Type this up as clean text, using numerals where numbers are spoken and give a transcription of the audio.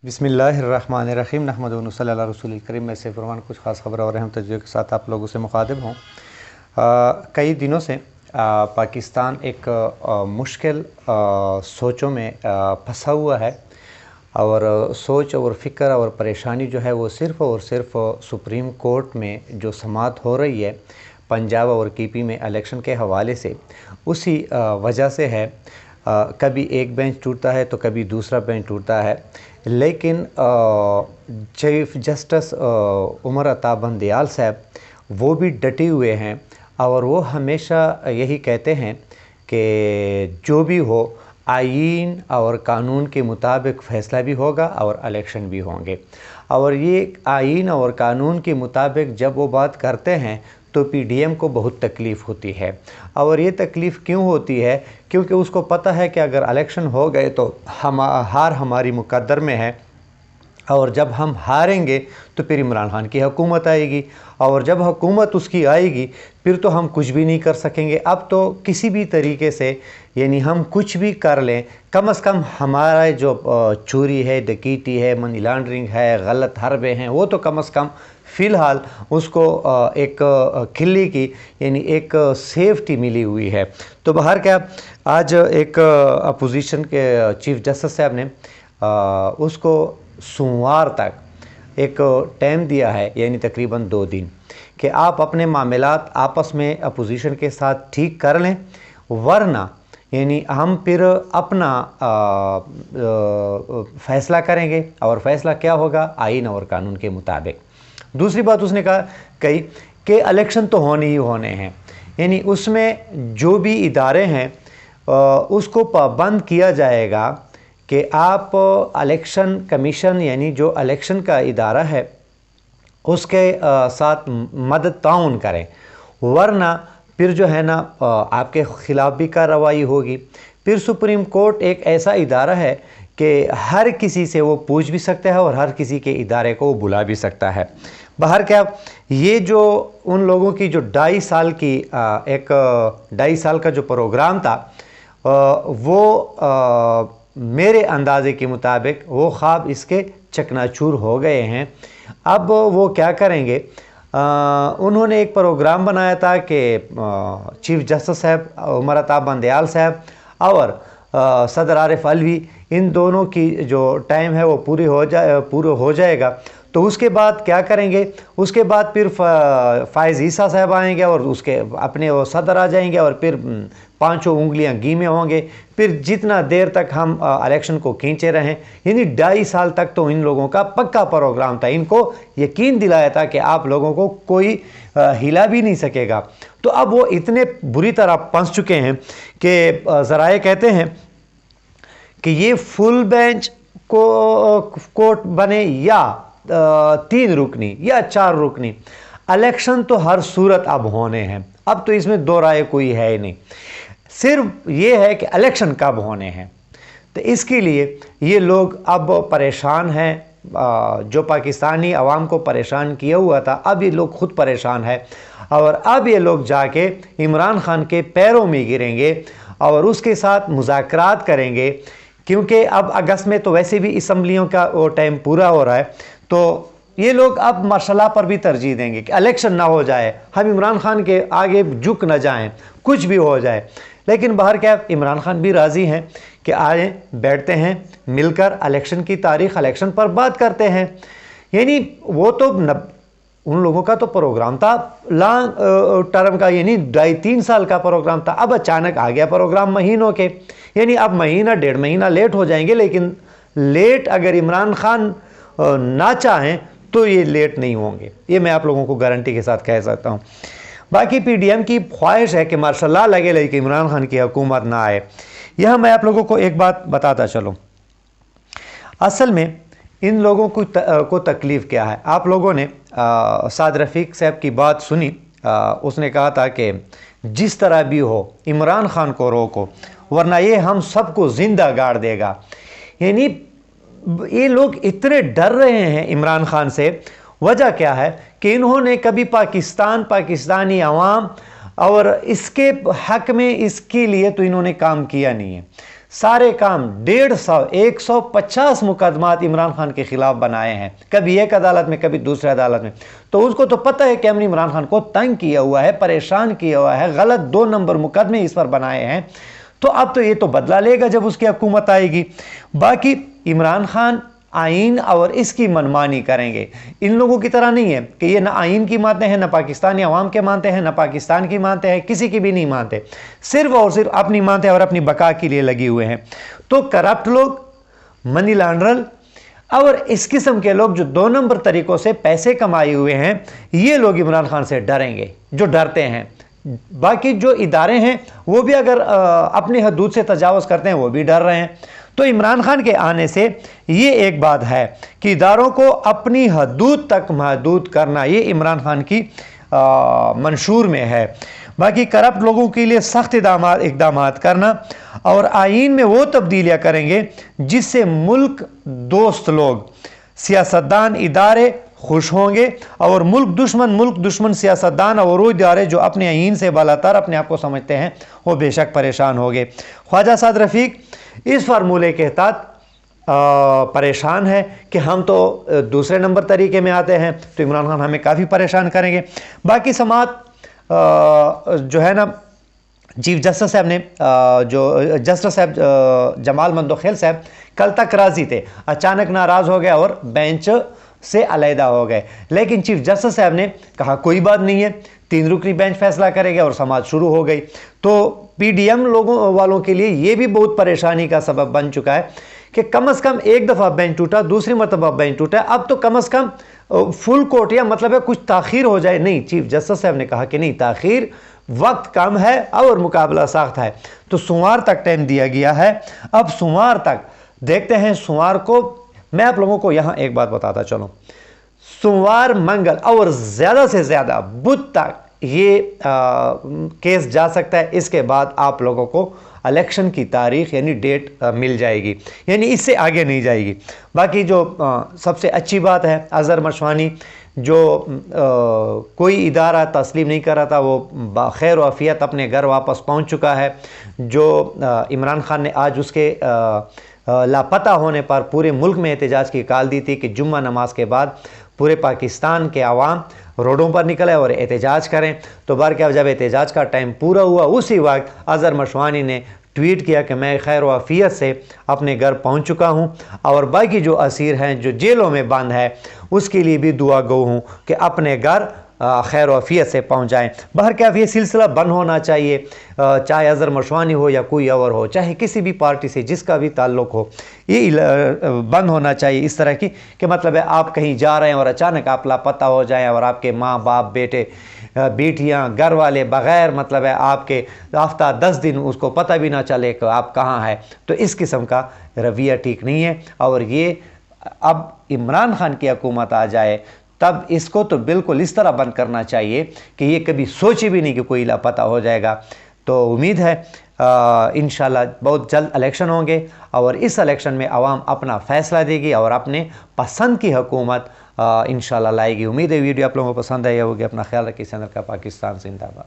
बिस्मिल्लाहिर्रहमानिर्रहीम नहमदुहु व नसल्ली अला रसूलिल करीम। मैं सैफ रहमान कुछ ख़ास खबर और अहम तजुर्बे के साथ आप लोगों से मुखातिब हूँ। कई दिनों से पाकिस्तान एक मुश्किल सोचों में फंसा हुआ है और सोच और फ़िक्र और परेशानी जो है वो सिर्फ़ और सिर्फ सुप्रीम कोर्ट में जो समाअत हो रही है पंजाब और केपी में इलेक्शन के हवाले से, उसी वजह से है। कभी एक बेंच टूटता है तो कभी दूसरा बेंच टूटता है, लेकिन चीफ जस्टिस उमर अता बंदयाल साहब वो भी डटे हुए हैं और वो हमेशा यही कहते हैं कि जो भी हो आईन और कानून के मुताबिक फ़ैसला भी होगा और इलेक्शन भी होंगे। और ये आईन और कानून के मुताबिक जब वो बात करते हैं तो पीडीएम को बहुत तकलीफ़ होती है। और ये तकलीफ़ क्यों होती है? क्योंकि उसको पता है कि अगर इलेक्शन हो गए तो हार हमारी मुकद्दर में है, और जब हम हारेंगे तो फिर इमरान खान की हुकूमत आएगी, और जब हुकूमत उसकी आएगी फिर तो हम कुछ भी नहीं कर सकेंगे। अब तो किसी भी तरीके से यानी हम कुछ भी कर लें, कम से कम हमारा जो चोरी है, डकैती है, मनी लॉन्ड्रिंग है, गलत हरबे हैं, वो तो कम से कम फ़िलहाल उसको एक खिल्ली की यानी एक सेफ्टी मिली हुई है। तो बाहर क्या, आज एक अपोजिशन के चीफ जस्टिस साहब ने उसको सोमवार तक एक टाइम दिया है, यानी तकरीबन 2 दिन, कि आप अपने मामलात आपस में अपोजिशन के साथ ठीक कर लें, वरना यानी हम फिर अपना फ़ैसला करेंगे। और फ़ैसला क्या होगा? आईन और कानून के मुताबिक। दूसरी बात उसने कही कि इलेक्शन तो होने ही होने हैं, यानी उसमें जो भी इदारे हैं उसको पाबंद किया जाएगा कि आप इलेक्शन कमीशन यानी जो इलेक्शन का इदारा है उसके साथ मदद ताउन करें, वरना फिर जो है ना आपके ख़िलाफ़ भी कार्रवाई होगी। फिर सुप्रीम कोर्ट एक ऐसा इदारा है कि हर किसी से वो पूछ भी सकता है और हर किसी के इदारे को वो बुला भी सकता है। बाहर क्या, ये जो उन लोगों की जो 2.5 साल की एक 2.5 साल का जो प्रोग्राम था वो मेरे अंदाजे के मुताबिक वो ख्वाब इसके चकनाचूर हो गए हैं। अब वो क्या करेंगे? उन्होंने एक प्रोग्राम बनाया था कि चीफ जस्टिस साहब उमर अता बंदयाल साहब और सदर आरिफ अलवी, इन दोनों की जो टाइम है वो पूरा हो जाएगा। तो उसके बाद क्या करेंगे? उसके बाद फिर फ़ायज़ ईसा साहब आएंगे और उसके अपने वो सदर आ जाएंगे और फिर 5 उंगलियां घी में होंगे। फिर जितना देर तक हम इलेक्शन को खींचे रहें, यानी 2.5 साल तक तो इन लोगों का पक्का प्रोग्राम था। इनको यकीन दिलाया था कि आप लोगों को कोई हिला भी नहीं सकेगा। तो अब वो इतने बुरी तरह फंस चुके हैं कि ज़राए कहते हैं कि ये फुल बेंच कोर्ट बने या 3 रुकनी या 4 रुकनी, इलेक्शन तो हर सूरत अब होने हैं। अब तो इसमें दो राय कोई है ही नहीं, सिर्फ ये है कि इलेक्शन कब होने हैं। तो इसके लिए ये लोग अब परेशान हैं। जो पाकिस्तानी अवाम को परेशान किया हुआ था, अब ये लोग खुद परेशान है और अब ये लोग जाके इमरान खान के पैरों में गिरेंगे और उसके साथ मुज़ाकरात करेंगे, क्योंकि अब अगस्त में तो वैसे भी असम्बलियों का वो टाइम पूरा हो रहा है। तो ये लोग अब मसला पर भी तरजीह देंगे कि इलेक्शन ना हो जाए, हम इमरान खान के आगे झुक न जाएं, कुछ भी हो जाए। लेकिन बाहर क्या, इमरान खान भी राज़ी हैं कि आए बैठते हैं मिलकर इलेक्शन की तारीख़, इलेक्शन पर बात करते हैं। यानी वो तो उन लोगों का तो प्रोग्राम था लॉन्ग टर्म का, यानी 2.5-3 साल का प्रोग्राम था। अब अचानक आ गया प्रोग्राम महीनों के, यानी अब महीना 1.5 महीना लेट हो जाएंगे। लेकिन लेट अगर इमरान खान ना चाहें तो ये लेट नहीं होंगे, ये मैं आप लोगों को गारंटी के साथ कह सकता हूँ। बाकी पीडीएम की ख्वाहिश है कि मार्शल लॉ लगे लेकिन इमरान खान की हुकूमत ना आए। यह मैं आप लोगों को एक बात बताता चलूँ, असल में इन लोगों को तकलीफ़ क्या है। आप लोगों ने साद रफ़ीक साहब की बात सुनी, उसने कहा था कि जिस तरह भी हो इमरान खान को रोको, वरना ये हम सबको ज़िंदा गाड़ देगा। यानी ये लोग इतने डर रहे हैं इमरान खान से, वजह क्या है कि इन्होंने कभी पाकिस्तानी अवाम और इसके हक में, इसके लिए तो इन्होंने काम किया नहीं है। सारे काम 150 मुकदमात इमरान खान के खिलाफ बनाए हैं, कभी एक अदालत में कभी दूसरे अदालत में। तो उसको तो पता है कि हमने इमरान खान को तंग किया हुआ है, परेशान किया हुआ है, गलत 2 नंबर मुकदमे इस पर बनाए हैं। तो अब तो ये तो बदला लेगा जब उसकी हुकूमत आएगी। बाकी इमरान खान आइन और इसकी मनमानी करेंगे। इन लोगों की तरह नहीं है कि ये ना आइन की मानते हैं, ना पाकिस्तानी अवाम के मानते हैं, ना पाकिस्तान की मानते हैं, किसी की भी नहीं मानते, सिर्फ और सिर्फ अपनी मानते हैं और अपनी बका के लिए लगी हुए हैं। तो करप्ट लोग, मनी लॉन्ड्रर और इस किस्म के लोग जो 2 नंबर तरीकों से पैसे कमाए हुए हैं, ये लोग इमरान खान से डरेंगे, जो डरते हैं। बाकी जो इदारे हैं वो भी अगर अपनी हदूद से तजावुज़ करते हैं, वो भी डर रहे हैं। तो इमरान खान के आने से ये एक बात है कि इदारों को अपनी हदूद तक महदूद करना, ये इमरान खान की मंशूर में है। बाकी करप्ट लोगों के लिए सख्त इक़दाम करना और आइन में वो तब्दीलियाँ करेंगे जिससे मुल्क दोस्त लोग, सियासतदान, इदारे खुश होंगे और मुल्क दुश्मन सियासतदान और वो इदारे जो अपने आइन से बालातर अपने आप को समझते हैं, वो बेशक परेशान होंगे। ख्वाजा साद रफ़ीक इस फार्मूले के तहत परेशान है कि हम तो दूसरे नंबर तरीके में आते हैं, तो इमरान खान हमें काफ़ी परेशान करेंगे। बाकी समात जो है ना, चीफ जस्टिस साहब ने जो जस्टिस साहब जमाल मंदोखेल साहब कल तक राजी थे, अचानक नाराज़ हो गए और बेंच से अलहदा हो गए। लेकिन चीफ जस्टिस साहब ने कहा कोई बात नहीं है, 3 रुकनी बेंच फैसला करेगा और समाज शुरू हो गई। तो पीडीएम लोगों वालों के लिए ये भी बहुत परेशानी का सबब बन चुका है कि कम से कम एक दफ़ा बेंच टूटा, दूसरी मरतबा बेंच टूटा, अब तो कम से कम फुल कोर्ट या मतलब है कुछ ताख़ीर हो जाए। नहीं, चीफ जस्टिस साहब ने कहा कि नहीं, ताख़ीर, वक्त कम है और मुकाबला सख्त है। तो सोमवार तक टाइम दिया गया है। अब सोमवार तक देखते हैं। सोमवार को मैं आप लोगों को यहाँ एक बात बताता चलूँ, सोमवार, मंगल और ज़्यादा से ज़्यादा बुध तक ये केस जा सकता है। इसके बाद आप लोगों को इलेक्शन की तारीख यानी डेट मिल जाएगी, यानी इससे आगे नहीं जाएगी। बाकी जो सबसे अच्छी बात है, अज़हर मशवानी जो कोई इदारा तस्लीम नहीं कर रहा था, वो बखैर आफियत अपने घर वापस पहुंच चुका है। जो इमरान खान ने आज उसके लापता होने पर पूरे मुल्क में एहतजाज की कॉल दी थी कि जुम्मा नमाज के बाद पूरे पाकिस्तान के अवाम रोडों पर निकले और एहतजाज करें। तो बहरकैफ जब एहतजाज का टाइम पूरा हुआ, उसी वक्त अज़हर मशवानी ने ट्वीट किया कि मैं खैर वाफियत से अपने घर पहुंच चुका हूं और बाकी जो असीर हैं जो जेलों में बंद है उसके लिए भी दुआ गो हूं कि अपने घर खैर वाफियत से पहुँच जाएँ। बहरकैफ ये सिलसिला बंद होना चाहिए, चाहे अज़हर मशवानी हो या कोई और हो, चाहे किसी भी पार्टी से जिसका भी ताल्लुक़ हो, ये बंद होना चाहिए इस तरह की कि मतलब है आप कहीं जा रहे हैं और अचानक आप लापता हो जाएं और आपके माँ बाप, बेटे, बेटियां, घर वाले बग़ैर मतलब है आपके हफ्ता 10 दिन उसको पता भी ना चले कि आप कहाँ हैं। तो इस किस्म का रवैया ठीक नहीं है। और ये अब इमरान खान की हुकूमत आ जाए तब इसको तो बिल्कुल इस तरह बंद करना चाहिए कि ये कभी सोचे भी नहीं कि कोई लापता हो जाएगा। तो उम्मीद है इंशाल्लाह बहुत जल्द इलेक्शन होंगे और इस इलेक्शन में आवाम अपना फ़ैसला देगी और अपने पसंद की हुकूमत इंशाल्लाह लाएगी। उम्मीद है वीडियो आप लोगों को पसंद आई होगी। अपना ख्याल रखिए। चैनल का पाकिस्तान जिंदाबाद।